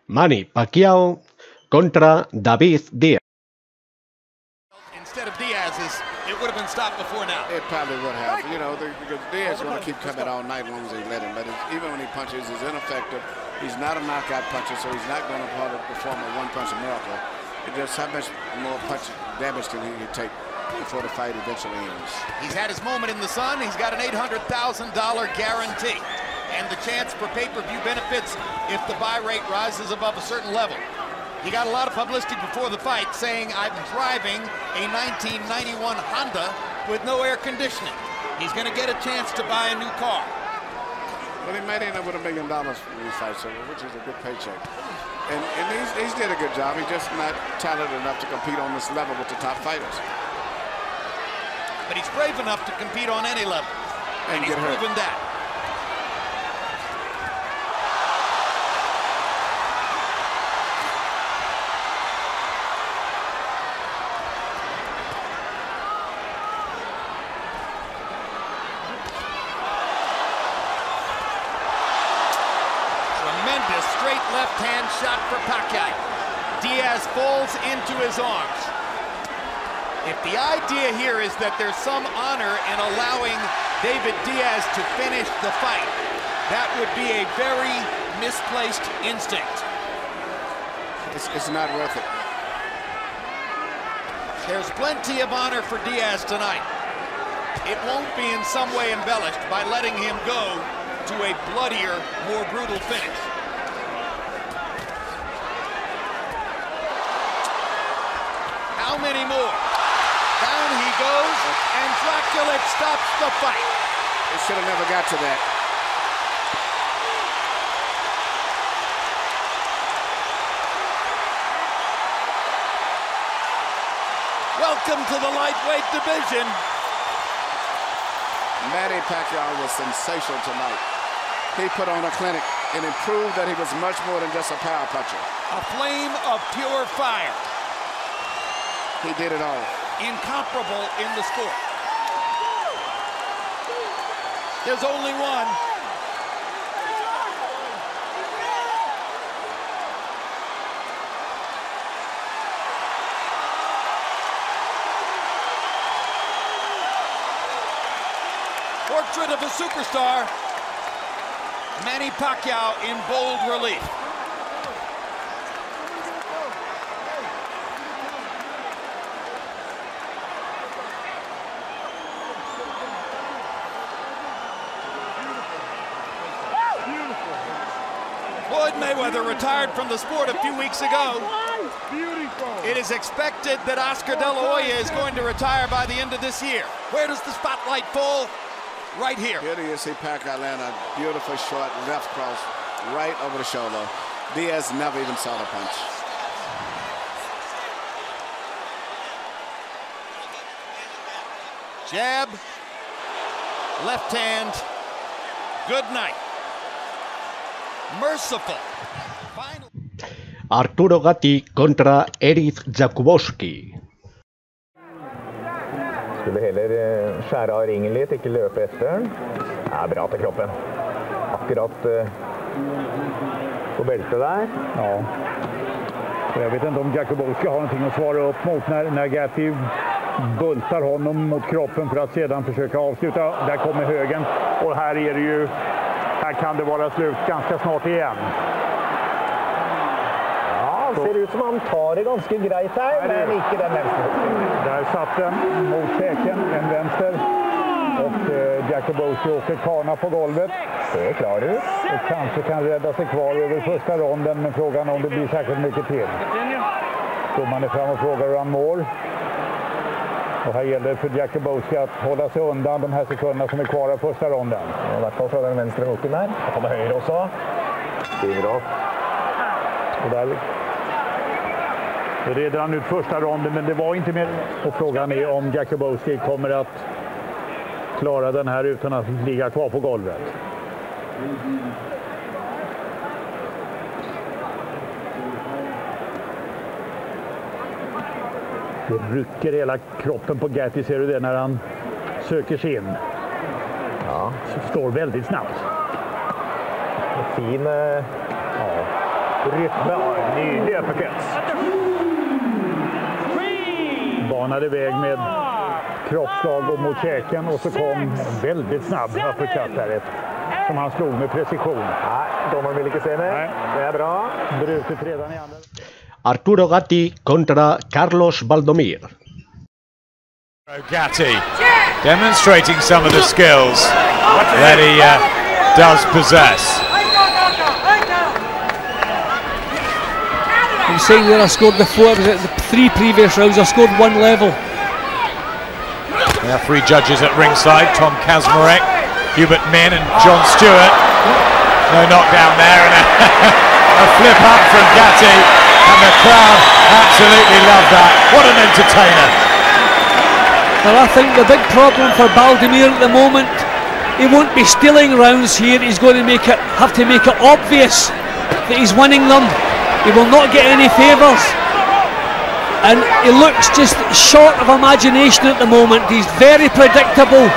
Manny Pacquiao contra David Díaz. Instead of Diaz's, it would have been stopped before now. It probably would have, you know, because Diaz is going to keep coming all night long as they let him. But even when he punches, he's ineffective. He's not a knockout puncher, so he's not going to perform a one-punch miracle. It's just how much more punch damage can he take before the fight eventually ends. He's had his moment in the sun. He's got an $800,000 guarantee and the chance for pay-per-view benefits if the buy rate rises above a certain level. He got a lot of publicity before the fight saying, I'm driving a 1991 Honda with no air conditioning. He's going to get a chance to buy a new car. Well, he might end up with $1 million from these fights, which is a good paycheck. And he's did a good job. He's just not talented enough to compete on this level with the top fighters. But he's brave enough to compete on any level. And he's proven that. Tremendous straight left hand shot for Pacquiao. Diaz falls into his arms. If the idea here is that there's some honor in allowing David Diaz to finish the fight, that would be a very misplaced instinct. It's not worth it. There's plenty of honor for Diaz tonight. It won't be in some way embellished by letting him go to a bloodier, more brutal finish. How many more? Down he goes, and Dracula stops the fight. They should have never got to that. Welcome to the lightweight division. Manny Pacquiao was sensational tonight. He put on a clinic and it proved that he was much more than just a power puncher. A flame of pure fire. He did it all. Incomparable in the sport. There's only one. Portrait of a superstar. Manny Pacquiao in bold relief. Floyd Mayweather retired from the sport a few weeks ago. It is expected that Oscar De La Hoya is going to retire by the end of this year. Where does the spotlight fall? Right here. Here you see Pacquiao land a beautiful short left cross right over the shoulder. Diaz never even saw the punch. Jab, left hand, good night. Merciful. Final. Arturo Gatti contra Erik Jakubowski. Skulle heller skjære av ringen litt, ikke løpe etter den. Ja, bra til kroppen. Akkurat på beltet där. Ja. Jag vet inte om Jakubowski har någonting att svara upp mot när Gatti bultar honom mot kroppen för att sedan försöka avsluta. Där kommer högen och här är det ju, här kan det vara slut ganska snart igen. Ja, ser ut som han tar det ganska grejt här, men inte den vänster. Där satt den mot käken, en vänster. Och Jakubowski åker kana på golvet. Det är klart ut. Och kanske kan rädda sig kvar över första ronden, men frågan om det blir särskilt mycket till. Domaren är fram och frågar hur han mår. Och här gäller det för Jakubowski att hålla sig undan de här sekunderna som är kvar av första ronden. I hvert fall från den vänstra hoken där. Han kommer höger också. Skriver upp. Och där reder han ut första ronden, men det var inte mer. Och frågan är om Jakubowski kommer att klara den här utan att ligga kvar på golvet. Det rycker hela kroppen på Gatti, ser du det när han söker sig in. Ja. Så står väldigt snabbt. Fin. Ja. rytm. Ny löpeffekt. Banade iväg med kroppslag och mot käken och så kom väldigt snabb uppercut där som han slog med precision. Nej, domaren vill inte se det. Det är bra. Brutet redan i andra. Arturo Gatti contra Carlos Baldomir. Gatti demonstrating some of the skills that he does possess. I'm saying that I scored before, was it the 3 previous rounds? I scored 1 level. We have 3 judges at ringside, Tom Kazmarek, Hubert Min and John Stewart. No knockdown there, and a flip up from Gatti, and the crowd absolutely love that. What an entertainer. Well, I think the big problem for Baldomir at the moment, he won't be stealing rounds here. He's going to have to make it obvious that he's winning them. He will not get any favours, and he looks just short of imagination at the moment. He's very predictable.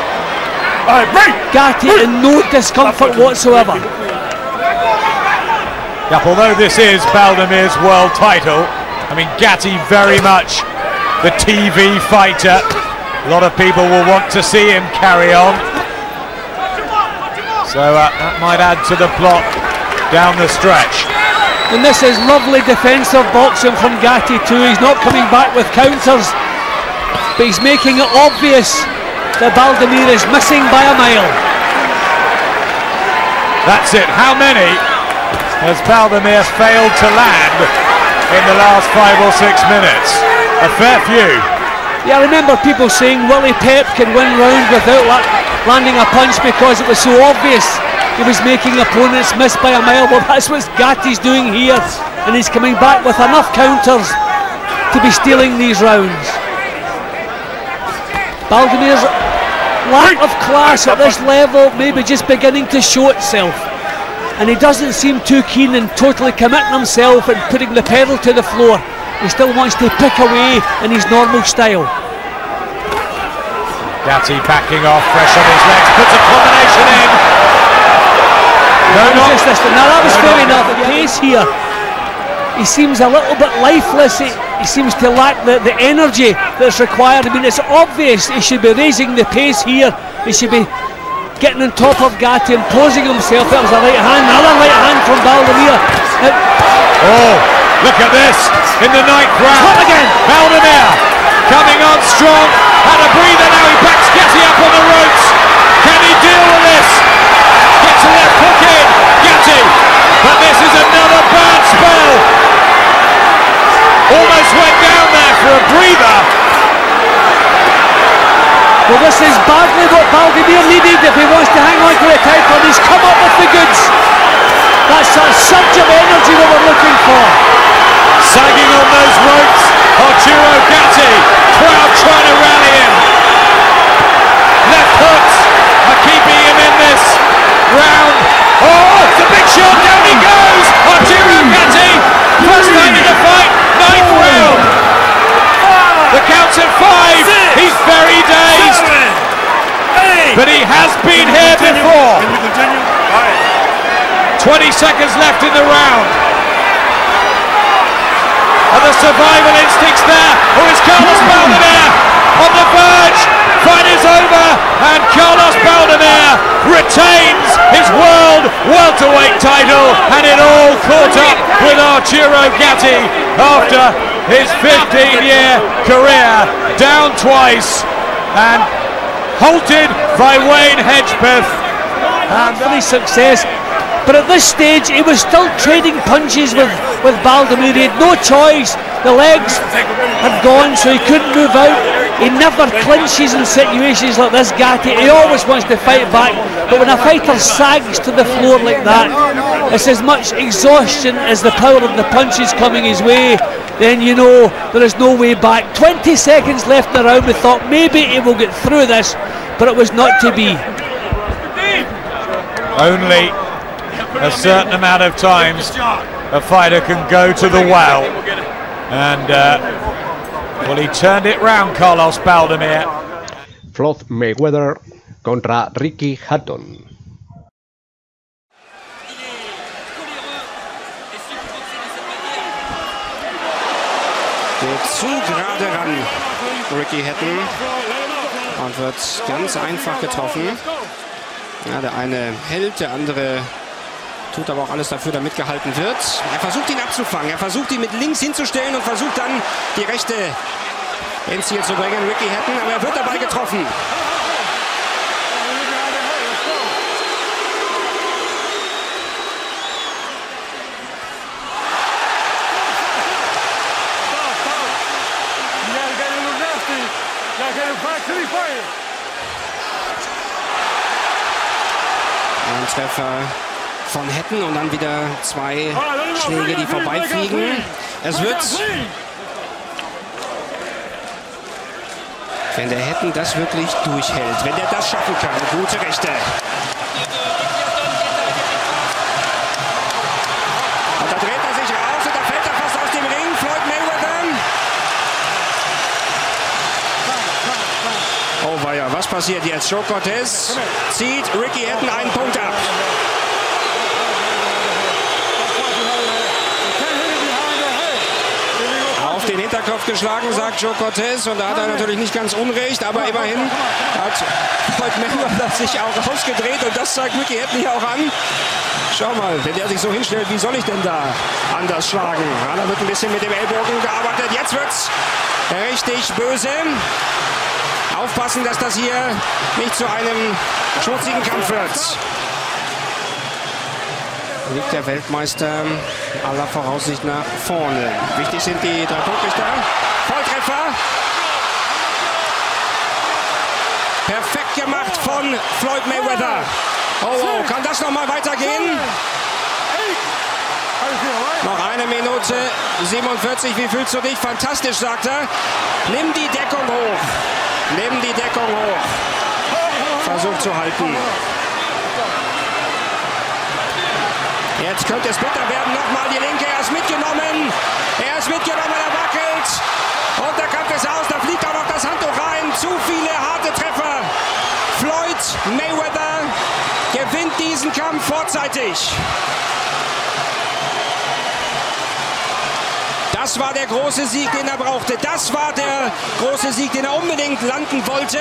Gatti in no discomfort whatsoever. Yep, although this is Baldomir's world title, I mean Gatti very much the TV fighter. A lot of people will want to see him carry on. So that might add to the plot down the stretch. And this is lovely defensive boxing from Gatti too. He's not coming back with counters, but he's making it obvious that Baldomir is missing by a mile. That's it. How many has Baldomir failed to land in the last 5 or 6 minutes? A fair few. Yeah, I remember people saying Willie Pep can win round without landing a punch because it was so obvious he was making opponents miss by a mile. Well, that's what Gatti's doing here, and he's coming back with enough counters to be stealing these rounds. Baldomir's lack of class at this level may be just beginning to show itself, and he doesn't seem too keen in totally committing himself and putting the pedal to the floor. He still wants to pick away in his normal style. Gatti backing off, fresh on his legs, puts a combination in. Now that was fair enough. The pace here, he seems a little bit lifeless. He seems to lack the energy that's required. I mean, it's obvious he should be raising the pace here. He should be getting on top of Gatti, imposing himself. That was a right hand, another right hand from Baldomir. Oh, look at this in the 9th round. Again. Baldomir coming on strong, had a breather, now he backs Gatti up on the ropes. Can he deal with this? Gets a left hook in, Gatti, but this is another bad spell. Almost went down there for a breather. Well, this is badly what Baldomir needed if he wants to hang on to the title. He's come up with the goods. That's a surge of energy that we're looking for. Sagging on those ropes, Arturo Gatti, crowd trying to rally him. Left hooks are keeping him in this round. Oh, it's a big shot, down he goes! Arturo Gatti, first time in the fight, 9th round. The count's at 5, he's very dazed. But he has been here before. 20 seconds left in the round. And the survival instinct's there. Oh, it's Carlos Baldomir on the verge. Fight is over, and Carlos Baldomir retains his world welterweight title, and it all caught up with Arturo Gatti after his 15-year career, down twice and halted by Wayne Hedgepeth. And really success. But at this stage, he was still trading punches with Baldomir. He had no choice. The legs had gone, so he couldn't move out. He never clinches in situations like this, Gatti. He always wants to fight back. But when a fighter sags to the floor like that, it's as much exhaustion as the power of the punches coming his way. Then you know there is no way back. 20 seconds left in the round. We thought maybe he will get through this, but it was not to be. Only a certain amount of times a fighter can go to the well, and well, he turned it round, Carlos Baldomir. Floyd Mayweather contra Ricky Hatton. Geht zu gerade ran, Ricky Hatton. Und wird ganz einfach getroffen. Ja, der eine hält, der andere tut aber auch alles dafür, damit gehalten wird. Er versucht ihn abzufangen. Er versucht ihn mit links hinzustellen und versucht dann die rechte ins Ziel zu bringen. Ricky Hatton, aber er wird dabei getroffen. Ein Treffer von Hatton und dann wieder zwei Schläge, die vorbeifliegen. Es wird, wenn der Hatton das wirklich durchhält, wenn der das schaffen kann, gute Rechte. Und da dreht er sich raus und da fällt er fast aus dem Ring. Floyd Mayweather. Oh weia, was passiert jetzt? Joe Cortez zieht Ricky Hatton einen Punkt ab. Auf den Hinterkopf geschlagen, sagt Joe Cortez. Und da hat er natürlich nicht ganz unrecht. Aber immerhin hat Floyd Mayweather sich auch rausgedreht. Und das zeigt Ricky Hatton hier auch an. Schau mal, wenn der sich so hinstellt, wie soll ich denn da anders schlagen? Ja, da wird ein bisschen mit dem Ellbogen gearbeitet. Jetzt wird's richtig böse. Aufpassen, dass das hier nicht zu einem schmutzigen Kampf wird. Liegt der Weltmeister aller Voraussicht nach vorne. Wichtig sind die 3 Punktrichter. Volltreffer. Perfekt gemacht von Floyd Mayweather. Oh, kann das noch mal weitergehen? Noch 1 Minute 47. Wie fühlst du dich? Fantastisch, sagt er. Nimm die Deckung hoch. Nimm die Deckung hoch. Versucht zu halten. Jetzt könnte es bitter werden. Nochmal die linke. Er ist mitgenommen. Er ist mitgenommen. Er wackelt. Und der Kampf ist aus. Da fliegt auch noch das Handtuch rein. Zu viele harte Treffer. Floyd Mayweather gewinnt diesen Kampf vorzeitig. Das war der große Sieg, den er brauchte. Das war der große Sieg, den er unbedingt landen wollte.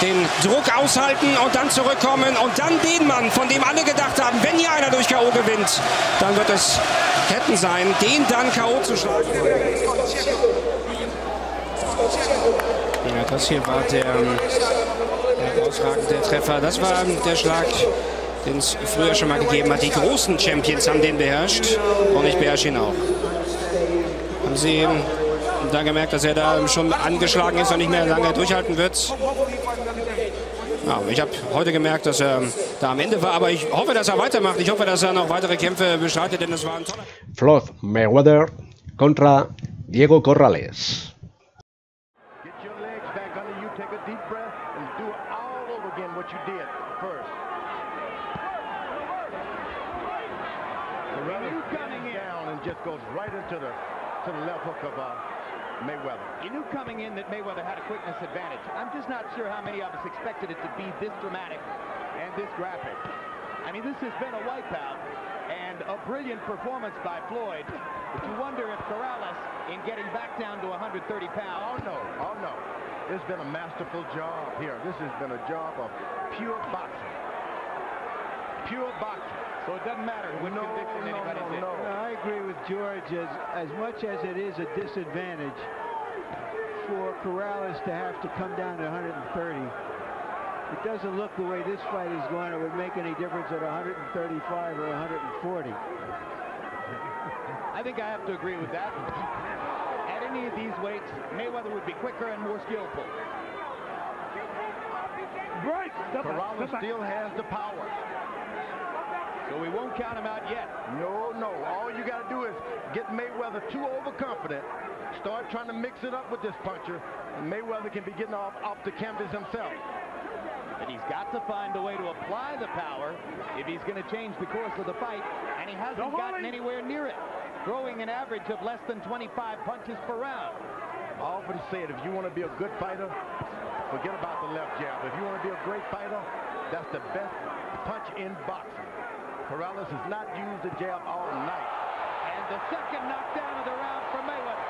Den Druck aushalten und dann zurückkommen. Und dann den Mann, von dem alle gedacht haben, wenn hier einer durch K.O. gewinnt, dann wird es Hatton sein, den dann K.O. zu schlagen. Ja, das hier war der herausragende Treffer. Das war der Schlag, den es früher schon mal gegeben hat. Die großen Champions haben den beherrscht und ich beherrsche ihn auch. Haben Sie da gemerkt, dass er da schon angeschlagen ist und nicht mehr lange durchhalten wird? Ja, ich habe heute gemerkt, dass er da am Ende war, aber ich hoffe, dass er weitermacht. Ich hoffe, dass er noch weitere Kämpfe bestreitet, denn es war ein toller... Floyd Mayweather contra Diego Corrales. Just goes right into the left hook of Mayweather. You knew coming in that Mayweather had a quickness advantage. I'm just not sure how many of us expected it to be this dramatic and this graphic. I mean, this has been a wipeout and a brilliant performance by Floyd. But you wonder if Corrales, in getting back down to 130 pounds... Oh no. It's been a masterful job here. This has been a job of pure boxing. Pure boxing. So it doesn't matter what conviction anybody did. No, I agree with George. As much as it is a disadvantage for Corrales to have to come down to 130, it doesn't look the way this fight is going. It would make any difference at 135 or 140. I think I have to agree with that. At any of these weights, Mayweather would be quicker and more skillful. Right. Corrales still has the power. So we won't count him out yet. No. All you got to do is get Mayweather too overconfident, start trying to mix it up with this puncher, and Mayweather can be getting off the canvas himself. But he's got to find a way to apply the power if he's going to change the course of the fight, and he hasn't gotten anywhere near it, throwing an average of less than 25 punches per round. I often say it, if you want to be a good fighter, forget about the left jab. If you want to be a great fighter, that's the best punch in boxing. Corrales has not used the jab all night. And The second knockdown of the round for Mayweather.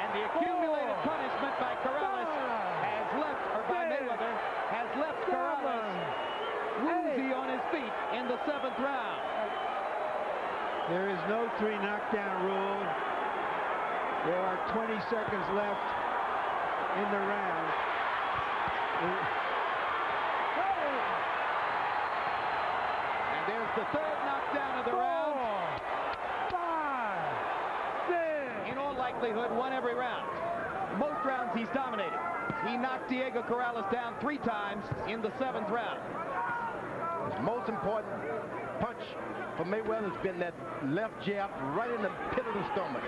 And the accumulated punishment by Corrales has left, or by Mayweather, has left Corrales woozy on his feet in the 7th round. There is no 3 knockdown rule. There are 20 seconds left in the round. And there's the 3rd knockdown of the round. 5, 6. In all likelihood, won every round. Most rounds he's dominated. He knocked Diego Corrales down 3 times in the 7th round. His most important punch for Mayweather has been that left jab right in the pit of the stomach.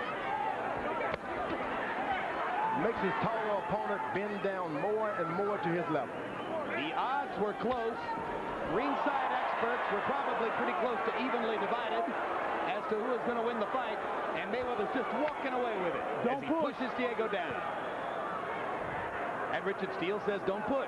Makes his taller opponent bend down more and more to his level. The odds were close. Ringside experts were probably pretty close to evenly divided as to who is going to win the fight, and Mayweather's just walking away with it as he pushes Diego down. And Richard Steele says, don't push.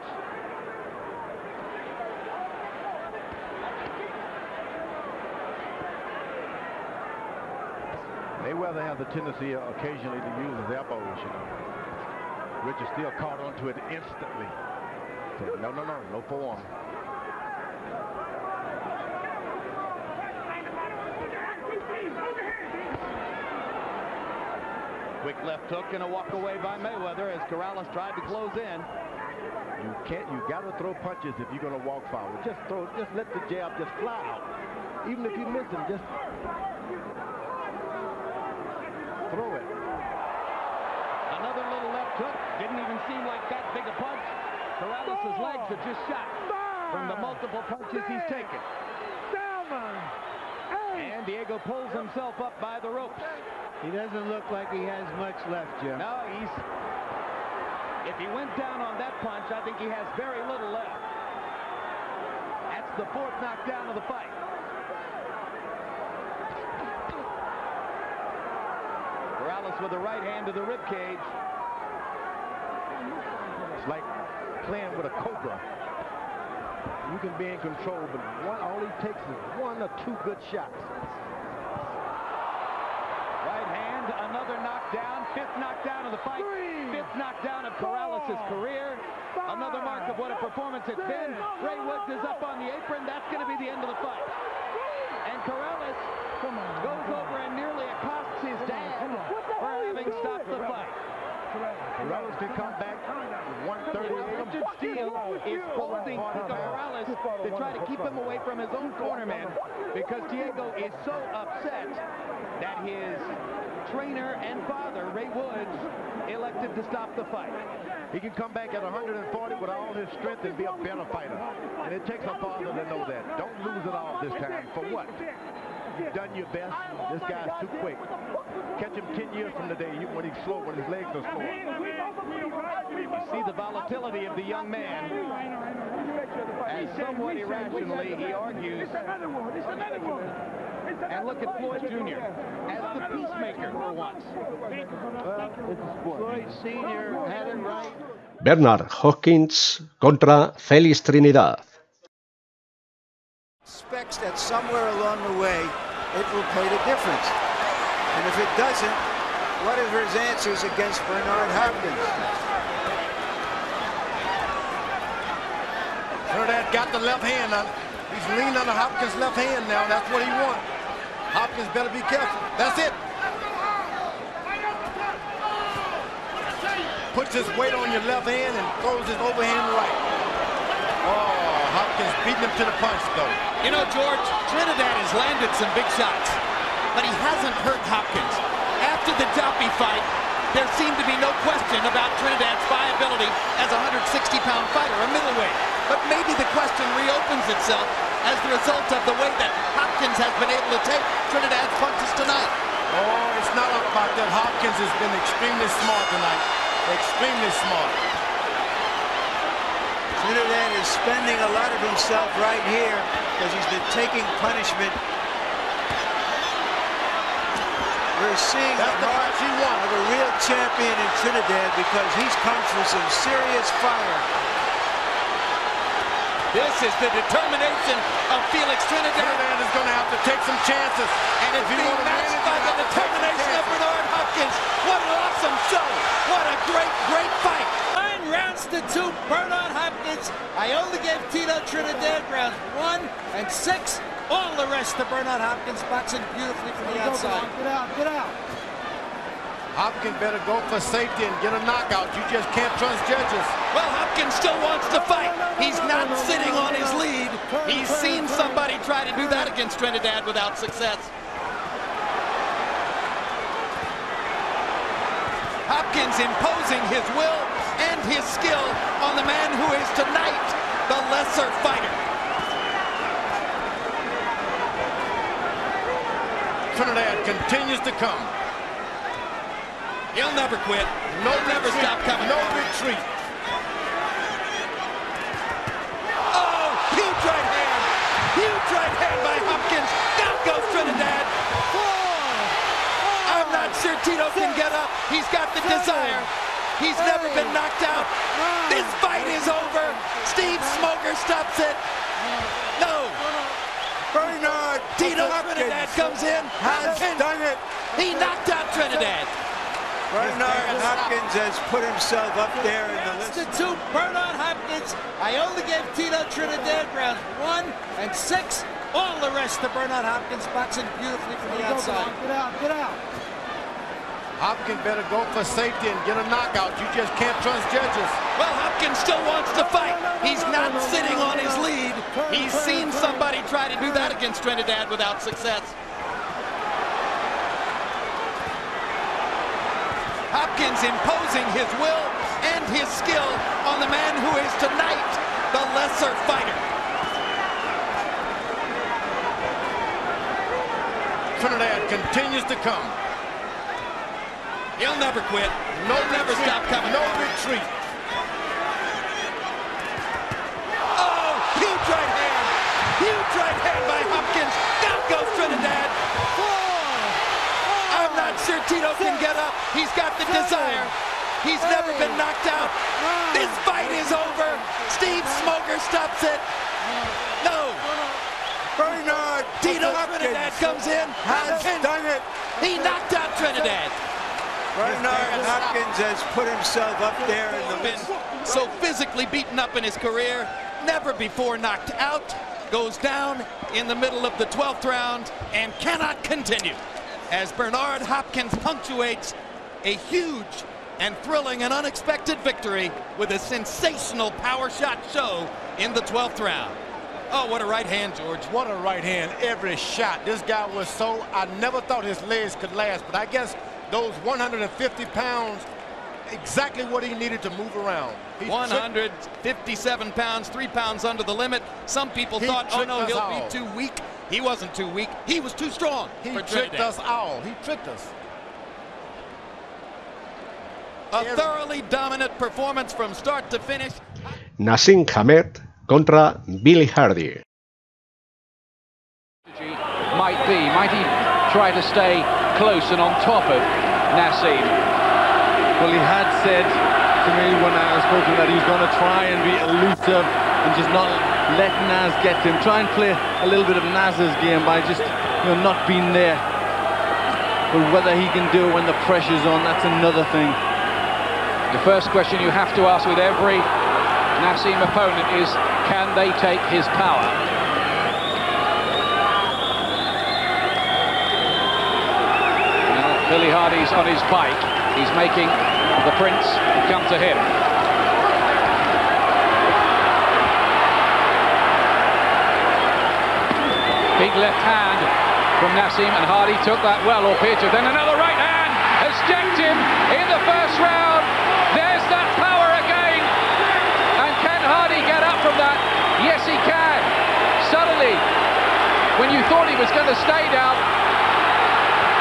Mayweather has a tendency occasionally to use his elbows, you know. Richard Steele caught onto it instantly. Said, no forearm. Quick left hook and a walk away by Mayweather as Corrales tried to close in. You got to throw punches if you're going to walk forward. Just let the jab just fly out. Even if you miss him, just throw it. Another little left hook. Didn't even seem like that big a punch. Corrales' legs are just shot from the multiple punches he's taken. 7, 8. And Diego pulls himself up by the ropes. He doesn't look like he has much left, Jim. No, if he went down on that punch, I think he has very little left. That's the 4th knockdown of the fight. Corrales with the right hand to the rib cage. It's like playing with a cobra. You can be in control, but all he takes is 1 or 2 good shots. Right hand, another knockdown, 5th knockdown of the fight, 5th knockdown of Corrales' career. Another mark of what a performance it's been. Ray Woods is up on the apron. That's going to be the end of the fight. And Corrales goes over and nearly accosts his dad for having stopped the fight. Corrales can come back 130. Richard Steele is holding Corrales to try to keep him away from his own cornerman because Diego is so upset that his trainer and father, Ray Woods, elected to stop the fight. He can come back at 140 with all his strength and be a better fighter. And it takes a father to know that. Don't lose it all this time. For what? You've done your best. This guy's too quick. Catch him 10 years from today when he's slow, when his legs are slow. You see the volatility of the young man. And somewhat irrationally, he argues. And look at Floyd Jr. as the peacemaker for once. Floyd Sr. had it right. Bernard Hopkins contra Félix Trinidad. Expects that somewhere along the way it will play the difference. And if it doesn't, what are his answers against Bernard Hopkins? Trinidad got the left hand on. He's leaning on the Hopkins' left hand now. That's what he wants. Hopkins better be careful. That's it. Puts his weight on your left hand and throws his overhand right. Oh, Hopkins beating him to the punch, though. You know, George, Trinidad has landed some big shots, but he hasn't hurt Hopkins. After the Duffy fight, there seemed to be no question about Trinidad's viability as a 160-pound fighter, a middleweight. But maybe the question reopens itself as the result of the way that Hopkins has been able to take Trinidad's punches tonight. Oh, it's not about that. Hopkins has been extremely smart tonight. Extremely smart. Trinidad is spending a lot of himself right here because he's been taking punishment. We're seeing the heart of a real champion in Trinidad because he's come through some serious fire. This is the determination of Felix Trinidad. Trinidad is going to have to take some chances. And it's being matched by the determination of Bernard Hopkins. What an awesome show. What a great, great fight. 9 rounds to 2, Bernard Hopkins. I only gave Tito Trinidad rounds 1 and 6. All the rest to Bernard Hopkins, boxing beautifully from the outside. Get out, get out. Hopkins better go for safety and get a knockout. You just can't trust judges. Well, Hopkins still wants to fight. He's not sitting on his lead. He's seen somebody try to do that against Trinidad without success. Hopkins imposing his will and his skill on the man who is tonight the lesser fighter. Trinidad continues to come. He'll never quit. He'll never stop coming. No retreat. Oh, huge right hand. Huge right hand by Hopkins. Down goes Trinidad. I'm not sure Tito can get up. He's got the desire. He's never been knocked out. This fight is over. Steve Smoker stops it. No. Bernard Tito Trinidad comes in. has done it. He knocked out Trinidad. Bernard Hopkins has put himself up there in the list. To 2, Bernard Hopkins. I only gave Tito Trinidad rounds 1 and 6. All the rest to Bernard Hopkins, boxing beautifully from the outside. Get out, get out. Hopkins better go for safety and get a knockout. You just can't trust judges. Well, Hopkins still wants to fight. He's not sitting on his lead. He's seen somebody try to do that against Trinidad without success. Hopkins imposing his will and his skill on the man who is tonight the lesser fighter. Trinidad continues to come. He'll never quit. He'll never stop coming. No retreat. Oh, huge right hand. Huge right hand by Hopkins. Down goes Trinidad. I'm not sure Tito can get up. He's got the desire. He's never been knocked out. This fight is over. Steve Smoker stops it. No. Bernard Tito Trinidad comes in. has done it. He knocked out Trinidad. Bernard Hopkins has put himself up there in the list. Been so physically beaten up in his career, never before knocked out, goes down in the middle of the 12th round and cannot continue, as Bernard Hopkins punctuates a huge and thrilling and unexpected victory with a sensational power shot show in the 12th round. Oh, what a right hand, George. What a right hand. Every shot. This guy was so, I never thought his legs could last, but I guess those 150 pounds, exactly what he needed to move around. 157 pounds, 3 pounds under the limit. Some people thought, oh no, he'll be too weak. He wasn't too weak. He was too strong. He tricked us all. He tricked us. A thoroughly dominant performance from start to finish. Nassim Hamed contra Billy Hardy. Might he try to stay close and on top of Nassim? Well, he had said to me when I spoke to him that he was going to try and be elusive and just not let Naz get to him. Try and play a little bit of Naz's game by just, not being there. But whether he can do it when the pressure's on, that's another thing. The first question you have to ask with every Nassim opponent is, can they take his power? Billy Hardy's on his bike. He's making the Prince come to him. Big left hand from Nassim, and Hardy took that well, or appeared to. Then another right hand has decked him in the first round. There's that power again. And can Hardy get up from that? Yes, he can. Suddenly, when you thought he was going to stay down,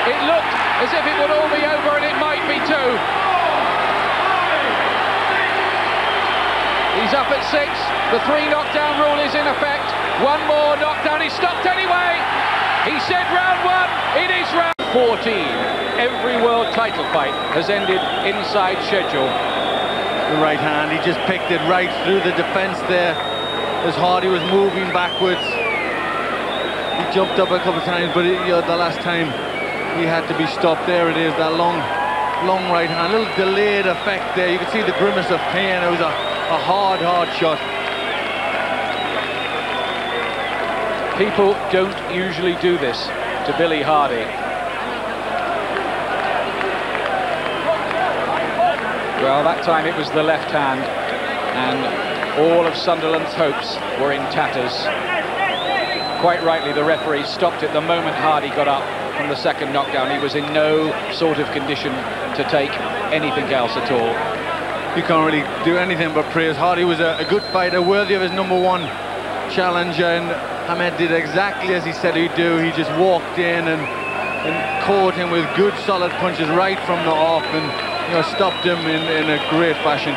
it looked as if it would all be over, and it might be too. He's up at 6. The 3 knockdown rule is in effect. One more knockdown. He stopped anyway. He said round 1. It is round 14. Every world title fight has ended inside schedule. The right hand, he just picked it right through the defense there. as Hardy was moving backwards. He jumped up a couple of times, but the last time he had to be stopped. There it is, that long right hand, a little delayed effect there. You can see the grimace of pain. It was a hard shot. People don't usually do this to Billy Hardy. Well, that time it was the left hand, and all of Sunderland's hopes were in tatters. Quite rightly, the referee stopped it the moment Hardy got up from the second knockdown. He was in no sort of condition to take anything else at all. You can't really do anything but praise. Hardy was a good fighter, worthy of his #1 challenge, and Ahmed did exactly as he said he'd do. He just walked in and caught him with good solid punches right from the off, and stopped him in a great fashion.